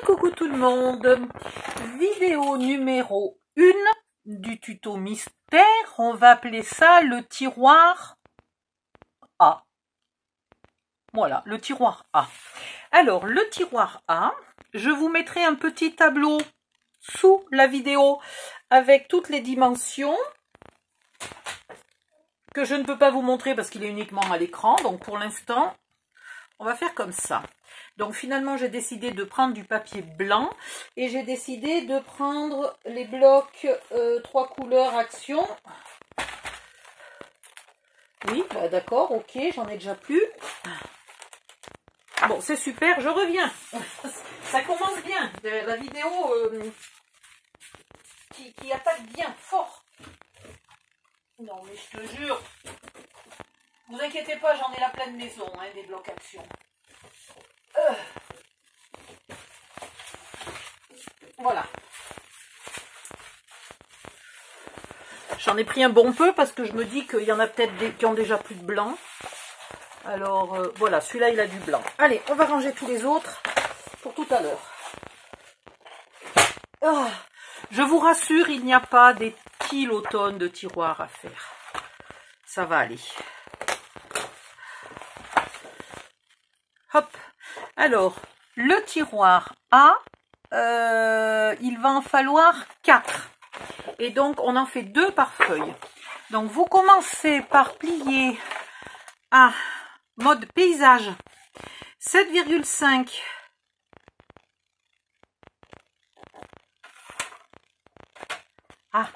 Coucou tout le monde, vidéo numéro 1 du tuto mystère, on va appeler ça le tiroir A. Voilà, le tiroir A. Alors, le tiroir A, je vous mettrai un petit tableau sous la vidéo avec toutes les dimensions que je ne peux pas vous montrer parce qu'il est uniquement à l'écran. Donc pour l'instant, on va faire comme ça. Donc finalement, j'ai décidé de prendre du papier blanc et j'ai décidé de prendre les blocs 3 couleurs action. Oui, bah d'accord, ok, j'en ai déjà plus. Bon, c'est super, je reviens. Ça commence bien, la vidéo qui attaque bien fort. Non, mais je te jure, vous inquiétez pas, j'en ai la pleine maison, hein, des blocs action. Voilà. J'en ai pris un bon peu parce que je me dis qu'il y en a peut-être qui ont déjà plus de blanc. Alors voilà, celui-là il a du blanc. Allez, on va ranger tous les autres pour tout à l'heure. Oh, je vous rassure, il n'y a pas des kilotonnes de tiroirs à faire. Ça va aller. Hop. Alors, le tiroir A, il va en falloir 4. Et donc, on en fait 2 par feuille. Donc, vous commencez par plier à mode paysage 7,5. Ah.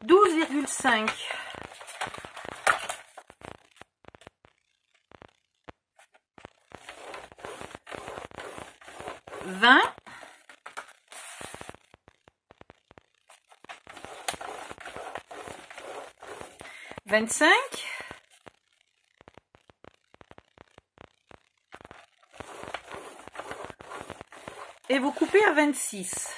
12,5. 20. 25. Et vous coupez à 26.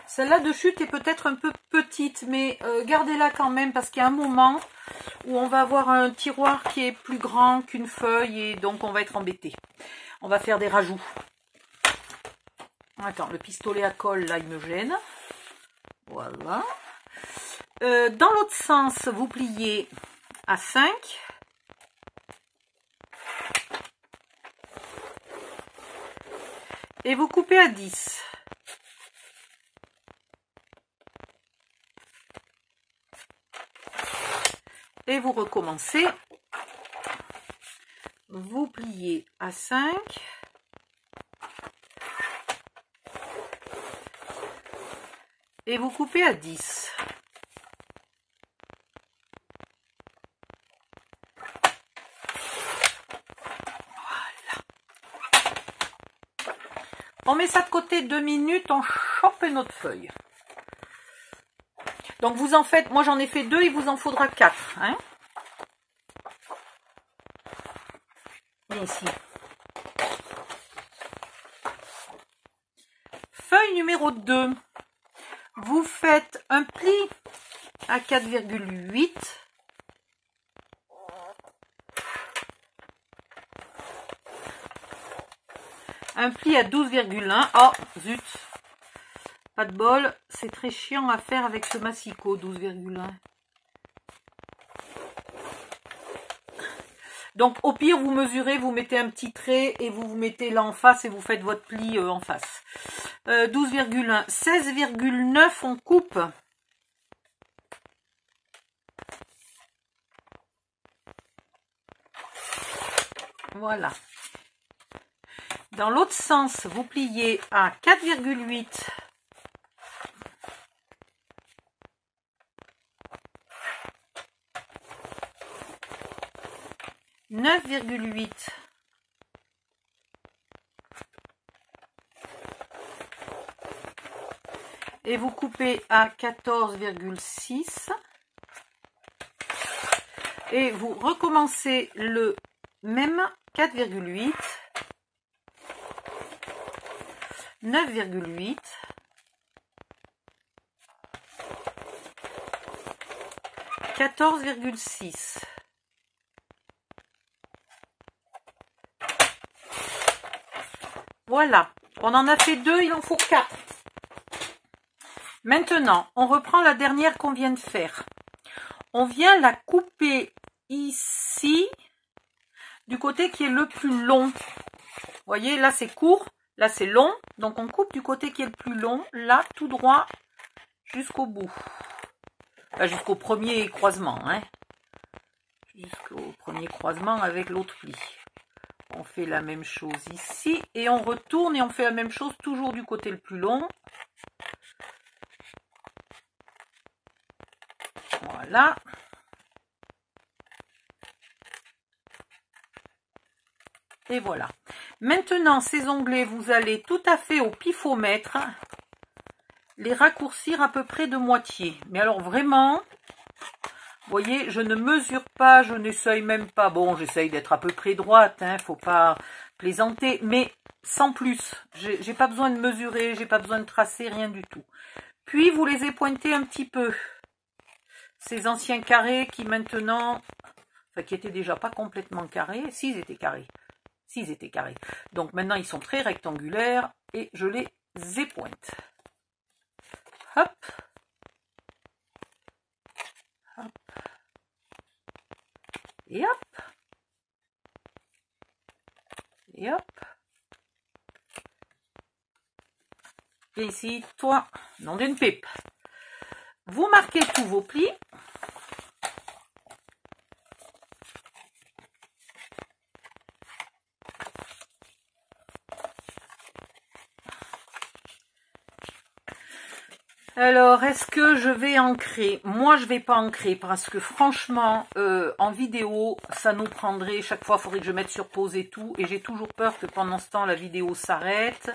Celle-là de chute est peut-être un peu petite, mais gardez-la quand même parce qu'il y a un moment où on va avoir un tiroir qui est plus grand qu'une feuille et donc on va être embêté. On va faire des rajouts. Attends, le pistolet à colle, là, il me gêne. Voilà. Dans l'autre sens, vous pliez à 5. Et vous coupez à 10. Et vous recommencez. Vous pliez à 5. Et vous coupez à 10. Voilà. On met ça de côté 2 minutes, on chope notre feuille. Donc vous en faites, moi j'en ai fait 2, il vous en faudra 4. Hein? Viens ici. Feuille numéro 2. Vous faites un pli à 4,8. Un pli à 12,1. Oh, zut. Pas de bol. C'est très chiant à faire avec ce massicot, 12,1. Donc, au pire, vous mesurez, vous mettez un petit trait et vous mettez là en face et vous faites votre pli en face. 12,1. 16,9, on coupe. Voilà. Dans l'autre sens, vous pliez à 4,8. 9,8. Et vous coupez à 14,6. Et vous recommencez le même 4,8. 9,8. 14,6. Voilà, on en a fait 2, il en faut 4. Maintenant, on reprend la dernière qu'on vient de faire. On vient la couper ici, du côté qui est le plus long. Vous voyez, là c'est court, là c'est long. Donc on coupe du côté qui est le plus long, là tout droit jusqu'au bout. Enfin, jusqu'au premier croisement. Hein. Jusqu'au premier croisement avec l'autre pli. On fait la même chose ici et on retourne et on fait la même chose toujours du côté le plus long. Voilà. Et voilà. Maintenant, ces onglets, vous allez tout à fait au pifomètre les raccourcir à peu près de moitié. Mais alors vraiment, vous voyez, je ne mesure pas, je n'essaye même pas. Bon, j'essaye d'être à peu près droite, hein, faut pas plaisanter, mais sans plus. J'ai pas besoin de mesurer, j'ai pas besoin de tracer, rien du tout. Puis, vous les épointez un petit peu. Ces anciens carrés qui maintenant, enfin qui étaient déjà pas complètement carrés, s'ils étaient carrés. S'ils étaient carrés. Donc maintenant, ils sont très rectangulaires et je les épointe. Hop. Hop. Et hop. Et hop. Et ici, toi, nom d'une pipe. Vous marquez tous vos plis. Alors, est-ce que je vais ancrer? Moi, je vais pas ancrer parce que franchement, en vidéo, ça nous prendrait, chaque fois, il faudrait que je mette sur pause et tout. Et j'ai toujours peur que pendant ce temps, la vidéo s'arrête.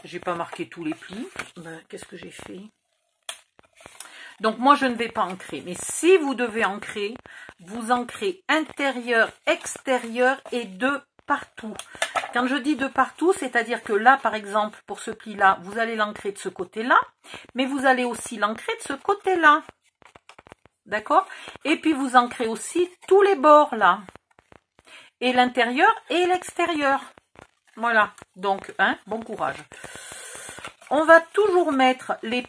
J'ai pas marqué tous les plis. Ben, qu'est-ce que j'ai fait? Donc, moi, je ne vais pas ancrer. Mais si vous devez ancrer, vous ancrez intérieur, extérieur et de partout. Quand je dis de partout, c'est-à-dire que là, par exemple, pour ce pli-là, vous allez l'ancrer de ce côté-là, mais vous allez aussi l'ancrer de ce côté-là. D'accord? Et puis, vous ancrez aussi tous les bords, là. Et l'intérieur et l'extérieur. Voilà. Donc, hein, bon courage. On va toujours mettre les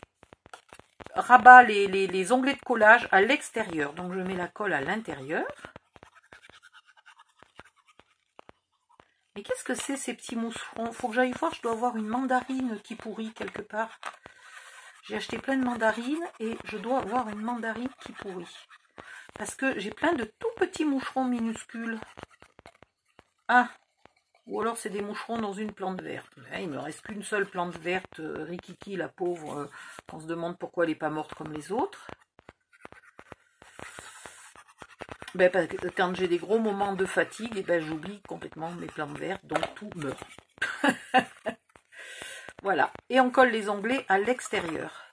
rabats, les onglets de collage à l'extérieur. Donc, je mets la colle à l'intérieur. Mais qu'est-ce que c'est ces petits moucherons? Faut que j'aille voir, je dois avoir une mandarine qui pourrit quelque part. J'ai acheté plein de mandarines et je dois avoir une mandarine qui pourrit. Parce que j'ai plein de tout petits moucherons minuscules. Ah, ou alors c'est des moucherons dans une plante verte. Mais il ne me reste qu'une seule plante verte, Rikiki, la pauvre, on se demande pourquoi elle n'est pas morte comme les autres. Ben, parce que quand j'ai des gros moments de fatigue, et ben, j'oublie complètement mes plantes vertes, donc tout meurt. Voilà. Et on colle les onglets à l'extérieur.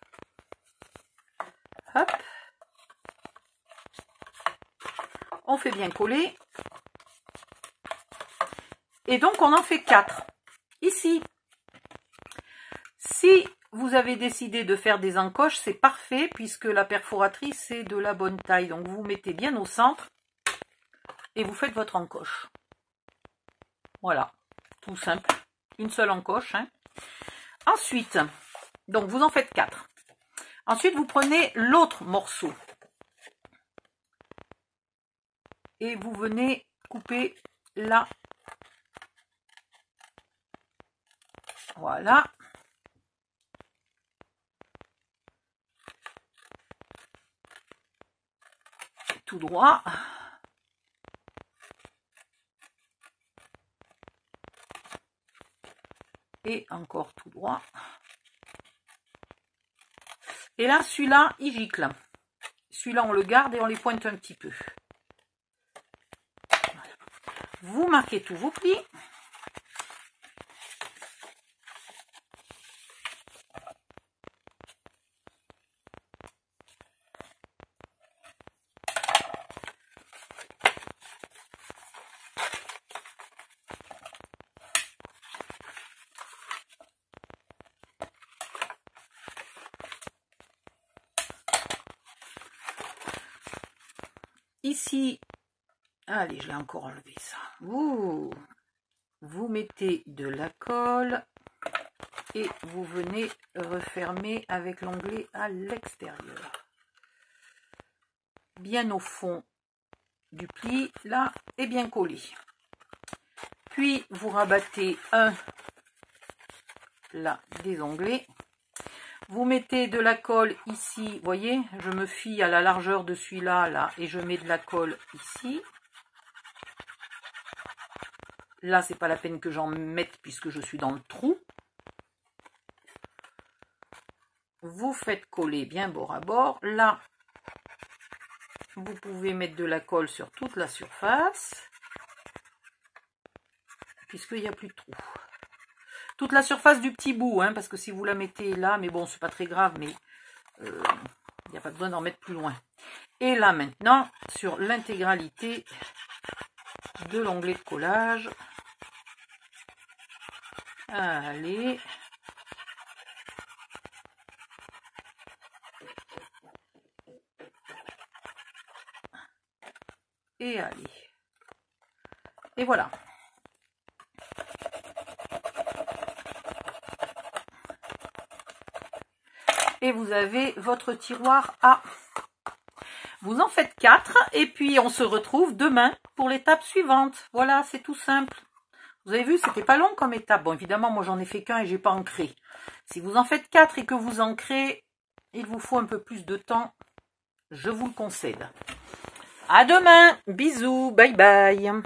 Hop. On fait bien coller. Et donc, on en fait 4. Ici. Si vous avez décidé de faire des encoches, c'est parfait puisque la perforatrice est de la bonne taille. Donc, vous mettez bien au centre et vous faites votre encoche. Voilà, tout simple. Une seule encoche. Hein. Ensuite, donc vous en faites 4. Ensuite, vous prenez l'autre morceau et vous venez couper là. Voilà. Tout droit. Et encore tout droit. Et là, celui-là, il gicle. Celui-là, on le garde et on les pointe un petit peu. Voilà. Vous marquez tous vos plis. ici, allez, je l'ai encore enlevé ça. Vous mettez de la colle et vous venez refermer avec l'onglet à l'extérieur. Bien au fond du pli, là, et bien collé. Puis, vous rabattez là, des onglets. Vous mettez de la colle ici, vous voyez, je me fie à la largeur de celui-là, là, et je mets de la colle ici. Là, c'est pas la peine que j'en mette puisque je suis dans le trou. Vous faites coller bien bord à bord. Là, vous pouvez mettre de la colle sur toute la surface, puisqu'il n'y a plus de trou. Toute la surface du petit bout, hein, parce que si vous la mettez là, mais bon, c'est pas très grave, mais il n'y a pas besoin d'en mettre plus loin. Et là, maintenant, sur l'intégralité de l'onglet de collage, allez. Et allez. Et voilà. Et vous avez votre tiroir A. Vous en faites 4 et puis on se retrouve demain pour l'étape suivante. Voilà, c'est tout simple. Vous avez vu, c'était pas long comme étape. Bon, évidemment, moi j'en ai fait qu'un et j'ai pas ancré. Si vous en faites 4 et que vous ancrez, il vous faut un peu plus de temps. Je vous le concède. À demain. Bisous. Bye bye.